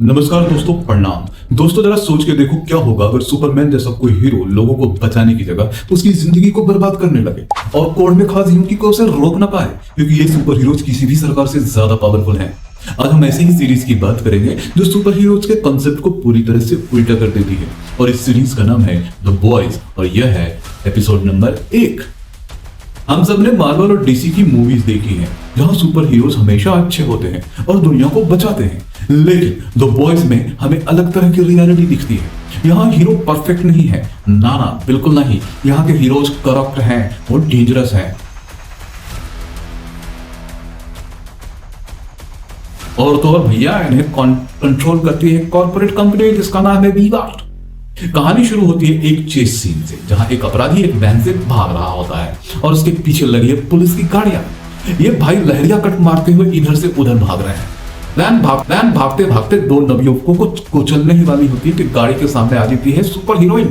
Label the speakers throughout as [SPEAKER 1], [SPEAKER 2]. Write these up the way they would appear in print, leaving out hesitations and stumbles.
[SPEAKER 1] नमस्कार दोस्तों, प्रणाम। दोस्तों जरा सोच के देखो क्या होगा अगर सुपरमैन जैसा कोई हीरो लोगों को बचाने की जगह उसकी जिंदगी को बर्बाद करने लगे और कोर्ट में खास यूं कि कोई उसे रोक ना पाए, क्योंकि ये सुपर हीरोज किसी भी सरकार से ज्यादा पावरफुल हैं। आज हम ऐसे ही सीरीज की बात करेंगे जो सुपर हीरोज के कॉन्सेप्ट को पूरी तरह से उल्टा कर देती है, और इस सीरीज का नाम है द बॉयज, और यह है एपिसोड नंबर 1। हम सब ने मार्वल और डीसी की मूवीज देखी हैं जहां सुपर हीरोज हमेशा अच्छे होते हैं और दुनिया को बचाते हैं, लेकिन द बॉयज में हमें अलग तरह की रियलिटी दिखती है। यहाँ हीरो परफेक्ट नहीं है, ना ना बिल्कुल नहीं। यहाँ के हीरोज करप्ट हैं और डेंजरस हैं। और तो और भैया इन्हें कंट्रोल करती है कॉर्पोरेट कंपनी जिसका नाम है वी-गार्ड। कहानी शुरू होती है एक चेस सीन से, जहां एक अपराधी एक वैन से भाग रहा होता है और उसके पीछे लगी है पुलिस की गाड़ियां। ये भाई लहरिया कट मारते हुए इधर से उधर भाग रहे हैं। वैन भागते भागते दो नवयुवकों को कुचलने ही वाली होती है कि गाड़ी के सामने आ जाती है सुपर हीरोइन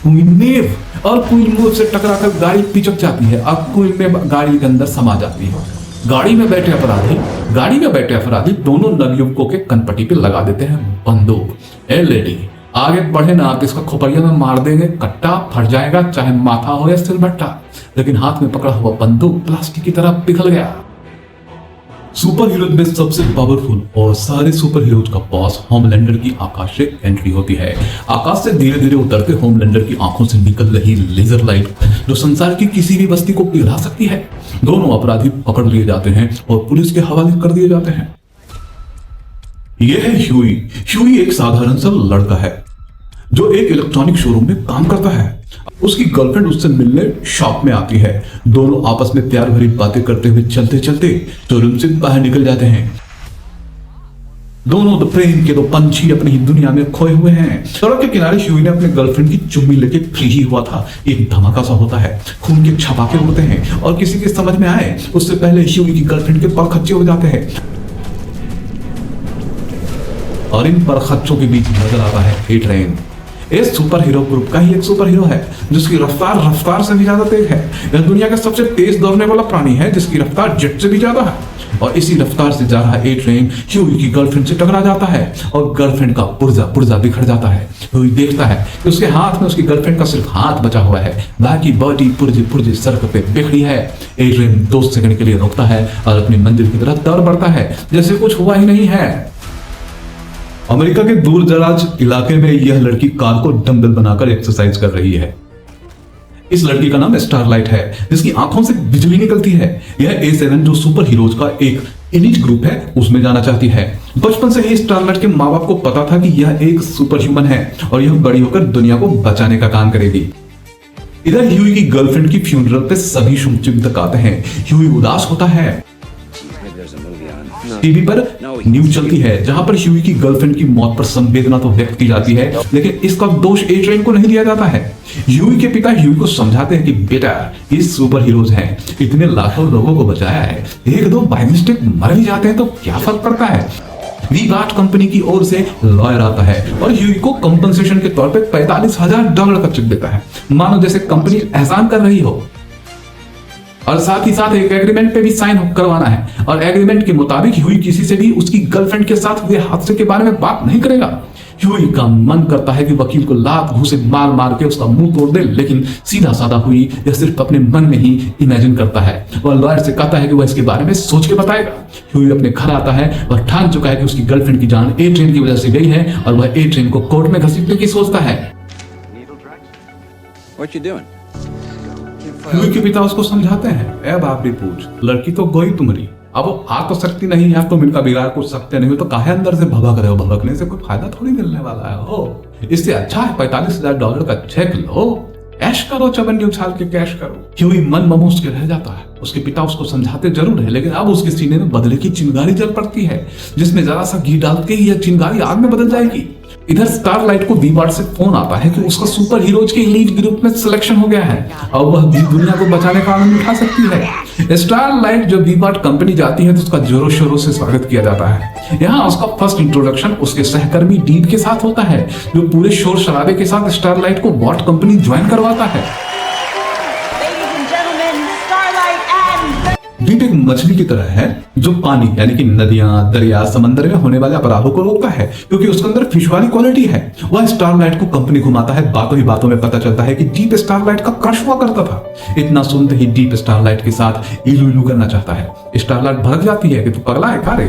[SPEAKER 1] क्वीन, और क्वीन से टकराकर गाड़ी पिचक जाती है। अब क्वीन में गाड़ी के अंदर समा जाती है। गाड़ी में बैठे अपराधी दोनों नवयुवकों के कनपट्टी पे लगा देते हैं बंदूक। ए लेडी, आगे बढ़े ना तो इसका खोपड़िया में मार देंगे, कट्टा फट जाएगा, चाहे माथा हो या सिलबट्टा। लेकिन हाथ में पकड़ा हुआ बंदूक प्लास्टिक की तरह पिघल गया। सुपर हीरोज में सबसे पावरफुल और सारे सुपर हीरोज का बॉस होमलैंडर की आकाश से एंट्री होती है। आकाश से धीरे धीरे उतरते होमलैंडर की आंखों से निकल रही लेजर लाइट जो संसार की किसी भी बस्ती को पिघला सकती है। दोनों अपराधी पकड़ लिए जाते हैं और पुलिस के हवाले कर दिए जाते हैं। यह है ह्यूई एक साधारण सा लड़का है जो एक इलेक्ट्रॉनिक शोरूम में काम करता है। उसकी गर्लफ्रेंड उससे मिलने शॉप में आती है। दोनों आपस में प्यार भरी बातें करते हुए चलते चलते शोरूम से बाहर निकल जाते हैं। दोनों प्रेम के दो पंछी अपनी ही दुनिया में खोए हुए हैं। सड़क के किनारे ह्यूई ने अपने गर्लफ्रेंड की चुम्मी लेके फ्री ही हुआ था। एक धमाका सा होता है, खून के छपाके उड़ते हैं और किसी के समझ में आए उससे पहले ह्यूई की गर्लफ्रेंड के पर खच्चे हो जाते हैं। और इन पर खच्चों के बीच नजर आता है ए ट्रेन। इस सुपर हीरो ग्रुप का ही एक सुपर हीरो है जिसकी रफ्तार से भी ज्यादा तेज है। यह दुनिया का सबसे तेज दौड़ने वाला प्राणी है जिसकी रफ्तार जेट से भी ज्यादा है। और इसी रफ्तार से जा रहा ए ट्रेन ह्यूई की गर्लफ्रेंड से टकरा जाता है और गर्लफ्रेंड का पुर्जा बिखर जाता है। ह्यूई देखता है कि उसके हाथ में उसकी गर्लफ्रेंड का सिर्फ हाथ बचा हुआ है, बाकी बॉडी पुर्जे सड़क पे बिखरी है। ए ट्रेन 2 सेकंड के लिए रुकता है और अपनी मंजिल की तरफ दौड़ बढ़ता है जैसे कुछ हुआ ही नहीं है। अमेरिका के दूर दराज इलाके में यह लड़की कार को डंबल बनाकर एक्सरसाइज कर रही है। इस लड़की का नाम स्टारलाइट है जिसकी आंखों से बिजली निकलती है। यह A7 जो सुपर हीरोज का एक एलीट ग्रुप है उसमें जाना चाहती है। बचपन से ही स्टारलाइट के माँ बाप को पता था कि यह एक सुपर ह्यूमन है और यह बड़ी होकर दुनिया को बचाने का काम करेगी। इधर ह्यूई की गर्लफ्रेंड की फ्यूनरल पे सभी शुभचिंतक आते हैं। ह्यूई उदास होता है। टीवी पर न्यूज चलती है जहां पर ह्यूई की गर्लफ्रेंड की मौत पर संवेदना तो व्यक्त की जाती है, लेकिन इसका दोष ए ट्रेन को नहीं दिया जाता है। ह्यूई के पिता ह्यूई को समझाते हैं कि बेटा ये सुपर हीरोज हैं, इतने लाखों लोगों को बचाया है, एक दो बाय मिस्टेक मर भी जाते हैं तो क्या फर्क पड़ता है। वी-गार्ड कंपनी की ओर से लॉयर आता है और ह्यूई को कंपनसेशन के तौर पर $45,000 का चेक देता है, मानो जैसे कंपनी एहसान कर रही हो। और साथ ही साथ एक एग्रीमेंट पे भी साइन करवाना है और एग्रीमेंट के मुताबिक ह्यूई किसी से भी उसकी गर्लफ्रेंड के साथ हुए हादसे के बारे में बात नहीं करेगा। ह्यूई का मन करता है कि वकील को लात घूंसे मार के उसका मुंह तोड़ दे, लेकिन सीधा साधा ह्यूई यह सिर्फ अपने मन में ही इमेजिन करता है और लॉयर से कहता है कि वह इसके बारे में सोच के बताएगा। ह्यूई अपने घर आता है और ठान चुका है कि उसकी गर्लफ्रेंड की जान ए ट्रेन की वजह से गई है और वह ए ट्रेन को कोर्ट में घसीटने की सोचता है। ह्यूई के पिता उसको समझाते हैं, ए बाप रे पूछ, लड़की तो गई तुम्हारी, अब वो आ तो सकती नहीं है, तुम इनका बिगाड़ कुछ सकते नहीं हो तो काहे अंदर से भभक रहे हो। भभकने से कोई फायदा थोड़ी मिलने वाला है। हो इससे अच्छा है $45,000 का चेक लो, ऐश करो, चवन्नी उछाल के कैश करो। ह्यूई मन ममोस के रह जाता है। उसके पिता उसको समझाते जरूर है, लेकिन अब उसके सीने में बदले की चिंगारी जल पड़ती है जिसमें जरा सा घी डालते ही यह चिंगारी आग में बदल जाएगी। इधर स्टारलाइट को वी-गार्ड से फोन आता है कि उसका सुपर हीरोज के एलीट ग्रुप में सिलेक्शन हो गया है और वह भी दुनिया को बचाने का आनंद उठा सकती है। स्टारलाइट जब वी-गार्ड कंपनी जाती है तो उसका जोरों शोरों से स्वागत किया जाता है। यहाँ उसका फर्स्ट इंट्रोडक्शन उसके सहकर्मी डीन के साथ होता है जो पूरे शोर शराबे के साथ स्टारलाइट को वॉट कंपनी ज्वाइन करवाता है। डीप एक मछली की तरह है जो पानी यानी कि नदियां, दरिया, समंदर में होने वाले अपराधों को रोकता है, क्योंकि उसके अंदर फिश वाली क्वालिटी है। वह स्टारलाइट को कंपनी घुमाता है। बातों ही बातों में पता चलता है कि डीप स्टारलाइट का क्रश हुआ करता था। इतना सुनते ही डीप स्टारलाइट के साथ इलू इलू करना चाहता है। स्टारलाइट भड़क जाती है कि तू पगला है का रे?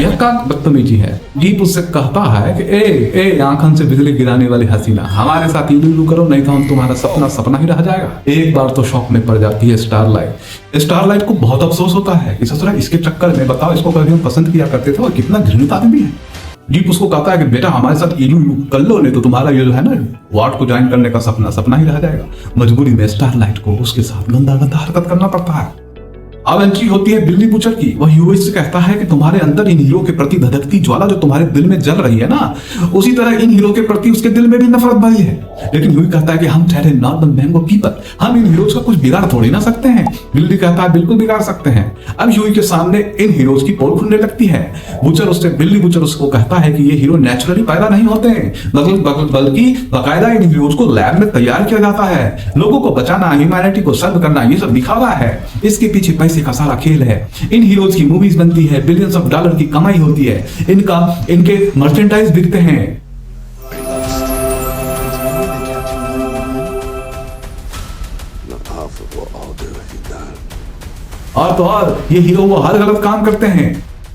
[SPEAKER 1] यह का बदतमीजी है। डीप उससे कहता है कि ए आंखन से बिजली गिराने वाली हसीना, हमारे साथ इलू इलू करो, नहीं तो हम तुम्हारा सपना सपना ही रह जाएगा। एक बार तो शौक में पड़ जाती है स्टारलाइट। स्टारलाइट को बहुत अफसोस होता है कि ससुरा इसके चक्कर में, बताओ, इसको कभी हम पसंद किया करते थे और कितना घृणित आदमी है। डीप उसको कहता है कि बेटा हमारे साथ इलू इलू कर लो, नहीं तो तुम्हारा ये जो है ना वार्ड को ज्वाइन करने का सपना सपना ही रह जाएगा। मजबूरी में स्टारलाइट को उसके साथ गंदा गंदा हरकत करना पड़ता है। अब एंट्री होती है बिल्ली बुचर की। वह ह्यूई से कहता है कि तुम्हारे अंदर इन हीरो के प्रति धधकती ज्वाला जो तुम्हारे दिल में जल रही है ना, उसी तरह इन हीरो के प्रति उसके दिल में भी नफरत भरी है। लेकिन ह्यूई कहता है कि हम ठहरे नॉट द मैंगो पीपल, हम इन हीरोज का कुछ बिगाड़ थोड़ी ना सकते हैं। बिल्ली कहता है बिल्कुल बिगाड़ सकते हैं। अब ह्यूई के सामने इन हीरोज की पोल खुलने लगती है। बिल्ली बुचर उसको कहता है कि ये हीरो नेचुरली पैदा नहीं होते हैं, बल्कि बाकायदा इन हीरोज को लैब में तैयार किया जाता है। लोगों को बचाना, ह्यूमैनिटी को सर्व करना, ये सब दिखावा है। इसके पीछे पैसे का सारा खेल है। इन हीरोज की मूवीज बनती है, बिलियंस ऑफ डॉलर की कमाई होती है, इनके मर्चेंडाइज बिकते हैं। और तो और ये हीरो वो हर गलत काम करते हैं।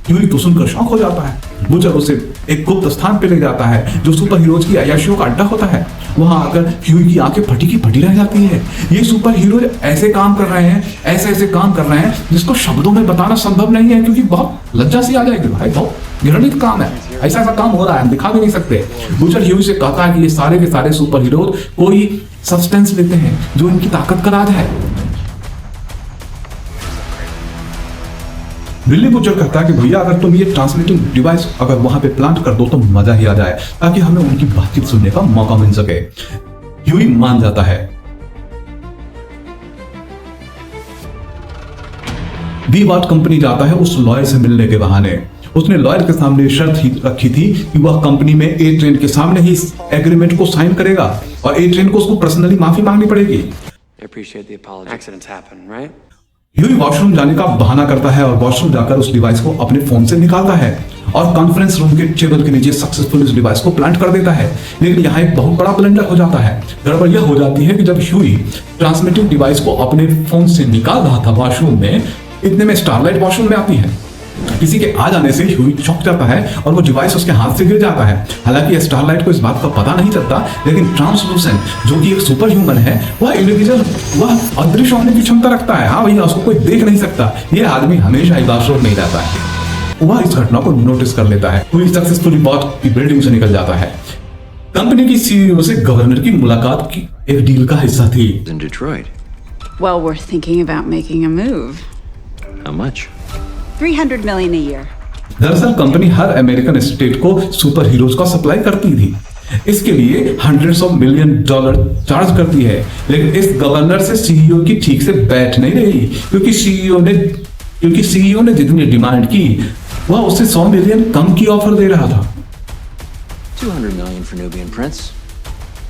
[SPEAKER 1] ह्यूई तो सुनकर शौक हो जाता है। बुचर उसे एक गुप्त स्थान पे ले जाता है जो सुपर हीरोज की अय्याशियों का अड्डा होता है। वहां आकर ह्यूई की आंखें फटी की फटी रह जाती है। ये सुपर हीरो ऐसे काम कर रहे हैं, ऐसे काम कर रहे हैं जिसको शब्दों में बताना संभव नहीं है, क्योंकि बहुत लज्जा सी आ जाएगी। भाई बहुत घृणित काम है, ऐसा काम हो रहा है, हम दिखा भी नहीं सकते। बुचर ह्यूई से कहता है कि ये सारे के सारे सुपर हीरो कोई सब्सटेंस लेते हैं जो इनकी ताकत का राज है। बिल्ली बुचर कहता है कि भैया अगर तुम ये ट्रांसमिटिंग डिवाइस अगर वहां पे प्लांट कर दो तो मजा ही आ जाए, ताकि हमें उनकी बातचीत सुनने का मौका मिल सके। ह्यूई मान जाता है। वी-वार्ड कंपनी जाता है उस लॉयर से मिलने के बहाने। उसने लॉयर के सामने शर्त ही रखी थी कि वह कंपनी में ए ट्रेन के सामने ही इस एग्रीमेंट को साइन करेगा और ए ट्रेन को उसको पर्सनली माफी मांगनी पड़ेगी। ह्यूई वॉशरूम जाने का बहाना करता है और वॉशरूम जाकर उस डिवाइस को अपने फोन से निकालता है और कॉन्फ्रेंस रूम के टेबल के नीचे सक्सेसफुल इस डिवाइस को प्लांट कर देता है। लेकिन यहाँ एक बहुत बड़ा ब्लंडर हो जाता है। गड़बड़ यह हो जाती है कि जब ह्यूई ट्रांसमिटिंग डिवाइस को अपने फोन से निकाल रहा था वॉशरूम में, इतने में स्टारलाइट वॉशरूम में आती है। किसी के आ जाने से ह्यूई चौंक जाता है और वो डिवाइस उसके हाथ से गिर जाता है। हालांकि स्टारलाइट को इस बात का पता नहीं चलता, लेकिन ट्रांसलूसेंट जो कि एक सुपर ह्यूमन है, वह इंडिविजुअल, वह अदृश्य होने की क्षमता रखता है। हाँ भैया, उसको कोई देख नहीं सकता। ये आदमी हमेशा ही वॉशरूम नहीं रहता है। वह इस घटना को नोटिस कर लेता है। ह्यूई सक्सेसफुली बॉस की बिल्डिंग से निकल जाता है। कंपनी की सीईओ से गवर्नर की मुलाकात की एक डील का हिस्सा थी।
[SPEAKER 2] Well, we're thinking about making a move.
[SPEAKER 3] How much?
[SPEAKER 2] 300 million a year.
[SPEAKER 1] दरअसल कंपनी हर अमेरिकन स्टेट को सुपर हीरोज का सप्लाई करती थी। इसके लिए $100 of million चार्ज करती है। लेकिन इस गवर्नर से सीईओ की ठीक से बैठ नहीं रही, क्योंकि सीईओ ने जितनी डिमांड की वह उससे 100 मिलियन कम की ऑफर दे रहा था।
[SPEAKER 3] 200 million for Nubian Prince.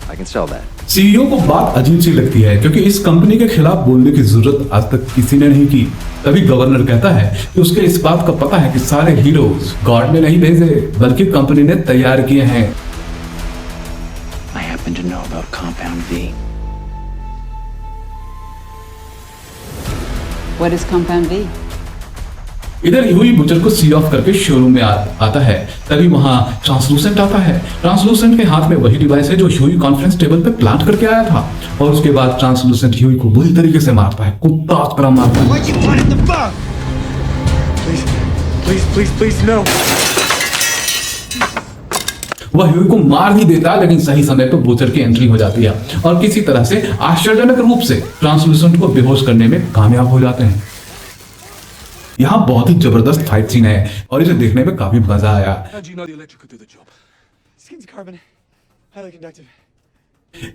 [SPEAKER 3] I can sell that.
[SPEAKER 1] CEO को बात अजीब सी लगती है, क्योंकि इस कंपनी के खिलाफ बोलने की जरूरत आज तक किसी ने नहीं की। तभी गवर्नर कहता है कि उसके इस बात का पता है कि सारे हीरोज गॉड ने नहीं भेजे, बल्कि कंपनी ने तैयार किए हैं।
[SPEAKER 3] I happen to know about Compound V.
[SPEAKER 2] What is Compound V?
[SPEAKER 1] इधर ह्यूई बुचर को सी ऑफ करके शोरूम में आता है। तभी वहां ट्रांसलूसेंट आता है। ट्रांसलूसेंट के हाथ में वही डिवाइस है जो ह्यूई कॉन्फ्रेंस टेबल पे प्लांट करके आया था। और उसके बाद ट्रांसलूसेंट ह्यूई को बुरी तरीके से मारता है, कुत्ता की तरह मारता है।
[SPEAKER 4] Why'd you put it the fuck? Please, no.
[SPEAKER 1] वह ह्यूई को मार ही देता है, लेकिन सही समय पर बुचर की एंट्री हो जाती है और किसी तरह से आश्चर्यजनक रूप से ट्रांसलूसेंट को बेहोश करने में कामयाब हो जाते हैं। यहाँ बहुत ही जबरदस्त फाइट सीन है और इसे देखने में काफी मजा आया।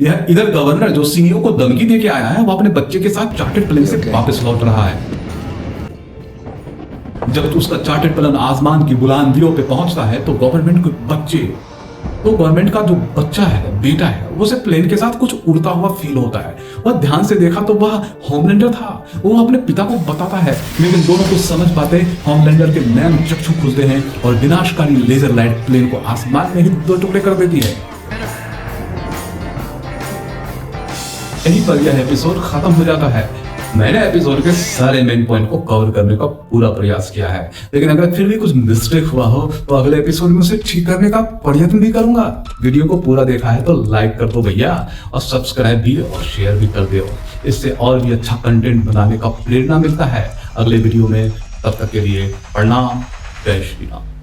[SPEAKER 1] यह इधर गवर्नर जो सीईओ को धमकी दे के आया है, वो अपने बच्चे के साथ चार्टर्ड प्लेन से वापस लौट रहा है। जब उसका चार्टर्ड प्लेन आसमान की बुलंदियों पे पहुंचता है तो गवर्नमेंट के बच्चे तो गवर्नमेंट का जो बच्चा है, बेटा है, उसे प्लेन के साथ कुछ उड़ता हुआ फील होता है। वह ध्यान से देखा तो वह होमलैंडर था। वो अपने पिता को बताता है, लेकिन दोनों कुछ समझ पाते होमलैंडर के नैन चक्षु खुलते हैं और विनाशकारी लेजर लाइट प्लेन को आसमान में ही 2 टुकड़े कर देती है। यहीं पर यह एपिसोड खत्म हो जाता है। मैंने एपिसोड के सारे मेन पॉइंट को कवर करने का पूरा प्रयास किया है, लेकिन अगर फिर भी कुछ मिस्टेक हुआ हो तो अगले एपिसोड में उसे ठीक करने का प्रयत्न भी करूंगा। वीडियो को पूरा देखा है तो लाइक कर दो भैया, और सब्सक्राइब भी और शेयर भी कर दो। इससे और भी अच्छा कंटेंट बनाने का प्रेरणा मिलता है अगले वीडियो में। तब तक के लिए प्रणाम, जय श्री राम।